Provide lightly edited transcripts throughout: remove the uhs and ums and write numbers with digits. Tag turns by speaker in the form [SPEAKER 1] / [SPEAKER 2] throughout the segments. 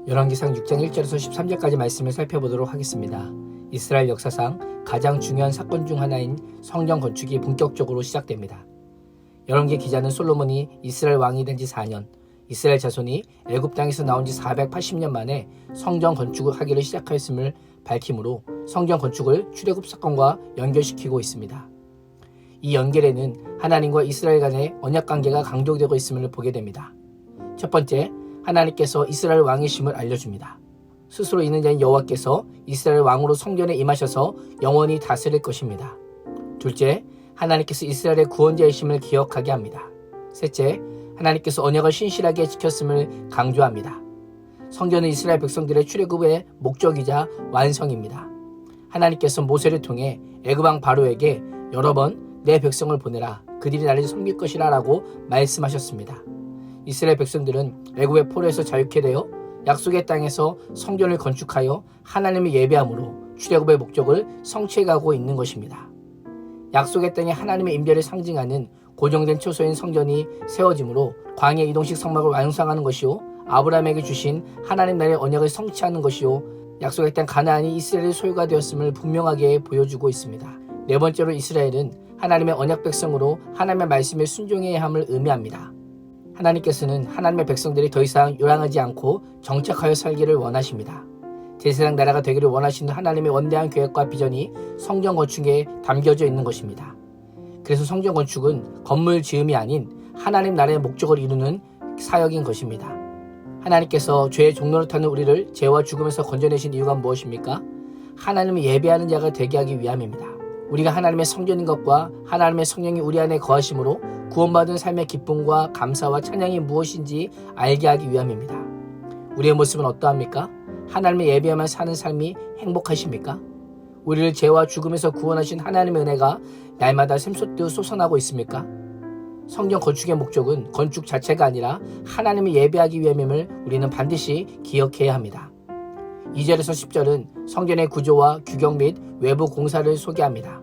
[SPEAKER 1] 열왕기상 6장 1절에서 13절까지 말씀을 살펴보도록 하겠습니다. 이스라엘 역사상 가장 중요한 사건 중 하나인 성전 건축이 본격적으로 시작됩니다. 열왕기 기자는 솔로몬이 이스라엘 왕이 된 지 4년, 이스라엘 자손이 애굽 땅에서 나온 지 480년 만에 성전 건축을 하기를 시작하였음을 밝히므로 성전 건축을 출애굽 사건과 연결시키고 있습니다. 이 연결에는 하나님과 이스라엘 간의 언약 관계가 강조되고 있음을 보게 됩니다. 첫 번째, 하나님께서 이스라엘 왕이심을 알려줍니다. 스스로 있는 자인 여호와께서 이스라엘 왕으로 성전에 임하셔서 영원히 다스릴 것입니다. 둘째, 하나님께서 이스라엘의 구원자이심을 기억하게 합니다. 셋째, 하나님께서 언약을 신실하게 지켰음을 강조합니다. 성전은 이스라엘 백성들의 출애굽의 목적이자 완성입니다. 하나님께서 모세를 통해 애굽 왕 바로에게 여러 번 내 백성을 보내라, 그들이 나를 섬길 것이라 라고 말씀하셨습니다. 이스라엘 백성들은 애굽의 포로에서 자유케 되어 약속의 땅에서 성전을 건축하여 하나님을 예배함으로 출애굽의 목적을 성취해가고 있는 것입니다. 약속의 땅에 하나님의 임재를 상징하는 고정된 초소인 성전이 세워지므로 광야 이동식 성막을 완성하는 것이요, 아브라함에게 주신 하나님 나라의 언약을 성취하는 것이요, 약속의 땅 가나안이 이스라엘의 소유가 되었음을 분명하게 보여주고 있습니다. 네 번째로 이스라엘은 하나님의 언약 백성으로 하나님의 말씀에 순종해야 함을 의미합니다. 하나님께서는 하나님의 백성들이 더 이상 요란하지 않고 정착하여 살기를 원하십니다. 대세상 나라가 되기를 원하시는 하나님의 원대한 계획과 비전이 성전 건축에 담겨져 있는 것입니다. 그래서 성전 건축은 건물 지음이 아닌 하나님 나라의 목적을 이루는 사역인 것입니다. 하나님께서 죄의 종로를 타는 우리를 죄와 죽음에서 건져내신 이유가 무엇입니까? 하나님을 예배하는 자가 되게 하기 위함입니다. 우리가 하나님의 성전인 것과 하나님의 성령이 우리 안에 거하심으로 구원받은 삶의 기쁨과 감사와 찬양이 무엇인지 알게 하기 위함입니다. 우리의 모습은 어떠합니까? 하나님의 예배하며 사는 삶이 행복하십니까? 우리를 죄와 죽음에서 구원하신 하나님의 은혜가 날마다 샘솟듯 솟아나고 있습니까? 성전 건축의 목적은 건축 자체가 아니라 하나님을 예배하기 위함임을 우리는 반드시 기억해야 합니다. 2절에서 10절은 성전의 구조와 규격 및 외부 공사를 소개합니다.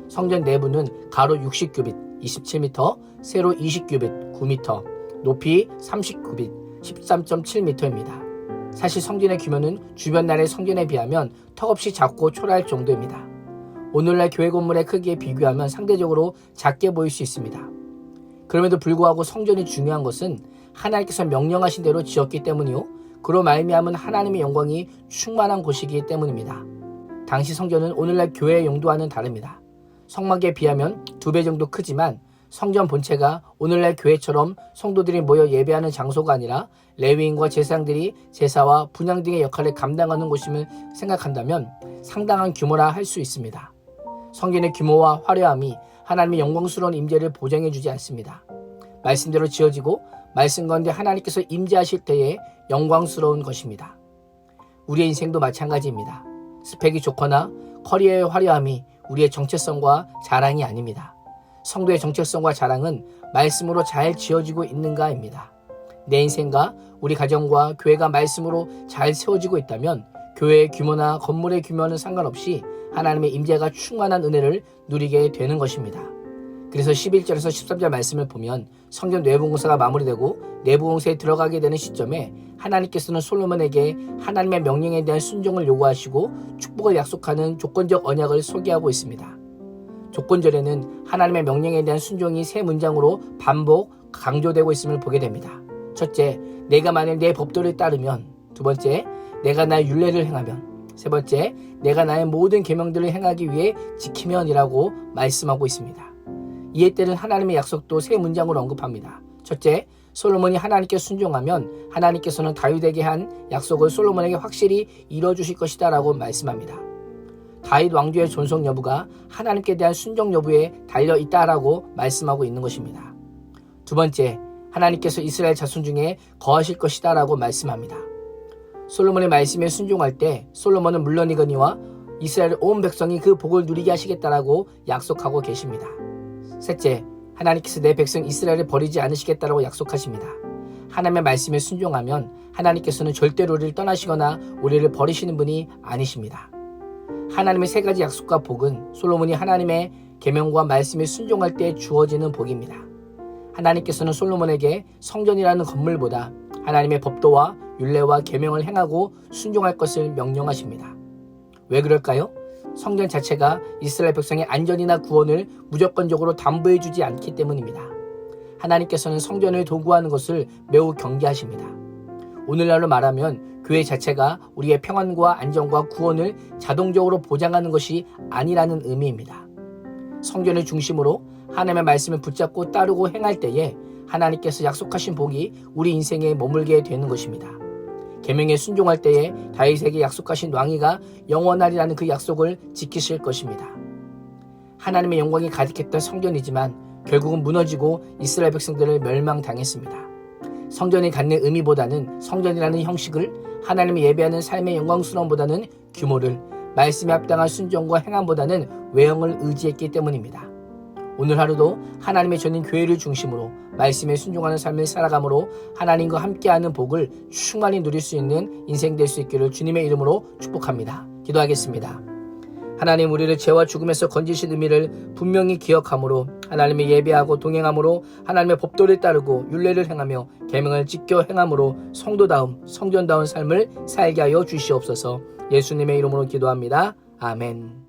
[SPEAKER 1] 성전 내부는 가로 60규빗 27m, 세로 20규빗 9m, 높이 30규빗 13.7m입니다. 사실 성전의 규모는 주변 나라의 성전에 비하면 턱없이 작고 초라할 정도입니다. 오늘날 교회 건물의 크기에 비교하면 상대적으로 작게 보일 수 있습니다. 그럼에도 불구하고 성전이 중요한 것은 하나님께서 명령하신 대로 지었기 때문이요, 그로 말미암은 하나님의 영광이 충만한 곳이기 때문입니다. 당시 성전은 오늘날 교회의 용도와는 다릅니다. 성막에 비하면 2배 정도 크지만 성전 본체가 오늘날 교회처럼 성도들이 모여 예배하는 장소가 아니라 레위인과 제사장들이 제사와 분향 등의 역할을 감당하는 곳임을 생각한다면 상당한 규모라 할 수 있습니다. 성전의 규모와 화려함이 하나님의 영광스러운 임재를 보장해주지 않습니다. 말씀대로 지어지고 말씀 가운데 하나님께서 임재하실 때에 영광스러운 것입니다. 우리의 인생도 마찬가지입니다. 스펙이 좋거나 커리어의 화려함이 우리의 정체성과 자랑이 아닙니다. 성도의 정체성과 자랑은 말씀으로 잘 지어지고 있는가입니다. 내 인생과 우리 가정과 교회가 말씀으로 잘 세워지고 있다면 교회의 규모나 건물의 규모는 상관없이 하나님의 임재가 충만한 은혜를 누리게 되는 것입니다. 그래서 11절에서 13절 말씀을 보면 성전 내부 공사가 마무리되고 내부 공사에 들어가게 되는 시점에 하나님께서는 솔로몬에게 하나님의 명령에 대한 순종을 요구하시고 축복을 약속하는 조건적 언약을 소개하고 있습니다. 조건절에는 하나님의 명령에 대한 순종이 세 문장으로 반복 강조되고 있음을 보게 됩니다. 첫째, 내가 만일 내 법도를 따르면. 두 번째, 내가 나의 율례를 행하면. 세 번째, 내가 나의 모든 계명들을 행하기 위해 지키면이라고 말씀하고 있습니다. 이에 따른 하나님의 약속도 세 문장으로 언급합니다. 첫째, 솔로몬이 하나님께 순종하면 하나님께서는 다윗에게 한 약속을 솔로몬에게 확실히 이뤄주실 것이다 라고 말씀합니다. 다윗 왕조의 존속 여부가 하나님께 대한 순종 여부에 달려있다라고 말씀하고 있는 것입니다. 두 번째, 하나님께서 이스라엘 자손 중에 거하실 것이다 라고 말씀합니다. 솔로몬의 말씀에 순종할 때 솔로몬은 물론이거니와 이스라엘 온 백성이 그 복을 누리게 하시겠다라고 약속하고 계십니다. 셋째, 하나님께서 내 백성 이스라엘을 버리지 않으시겠다라고 약속하십니다. 하나님의 말씀에 순종하면 하나님께서는 절대로 우리를 떠나시거나 우리를 버리시는 분이 아니십니다. 하나님의 세 가지 약속과 복은 솔로몬이 하나님의 계명과 말씀에 순종할 때 주어지는 복입니다. 하나님께서는 솔로몬에게 성전이라는 건물보다 하나님의 법도와 율례와 계명을 행하고 순종할 것을 명령하십니다. 왜 그럴까요? 성전 자체가 이스라엘 백성의 안전이나 구원을 무조건적으로 담보해주지 않기 때문입니다. 하나님께서는 성전을 도구하는 것을 매우 경계하십니다. 오늘날로 말하면 교회 자체가 우리의 평안과 안전과 구원을 자동적으로 보장하는 것이 아니라는 의미입니다. 성전을 중심으로 하나님의 말씀을 붙잡고 따르고 행할 때에 하나님께서 약속하신 복이 우리 인생에 머물게 되는 것입니다. 계명에 순종할 때에 다윗에게 약속하신 왕위가 영원하리라는 그 약속을 지키실 것입니다. 하나님의 영광이 가득했던 성전이지만 결국은 무너지고 이스라엘 백성들을 멸망당했습니다. 성전이 갖는 의미보다는 성전이라는 형식을 하나님을 예배하는 삶의 영광스러움보다는 규모를, 말씀에 합당한 순종과 행함보다는 외형을 의지했기 때문입니다. 오늘 하루도 하나님의 전인 교회를 중심으로 말씀에 순종하는 삶을 살아감으로 하나님과 함께하는 복을 충만히 누릴 수 있는 인생 될 수 있기를 주님의 이름으로 축복합니다. 기도하겠습니다. 하나님, 우리를 죄와 죽음에서 건지신 의미를 분명히 기억함으로 하나님의 예배하고 동행함으로 하나님의 법도를 따르고 율례를 행하며 계명을 지켜 행함으로 성도다움, 성전다운 삶을 살게 하여 주시옵소서. 예수님의 이름으로 기도합니다. 아멘.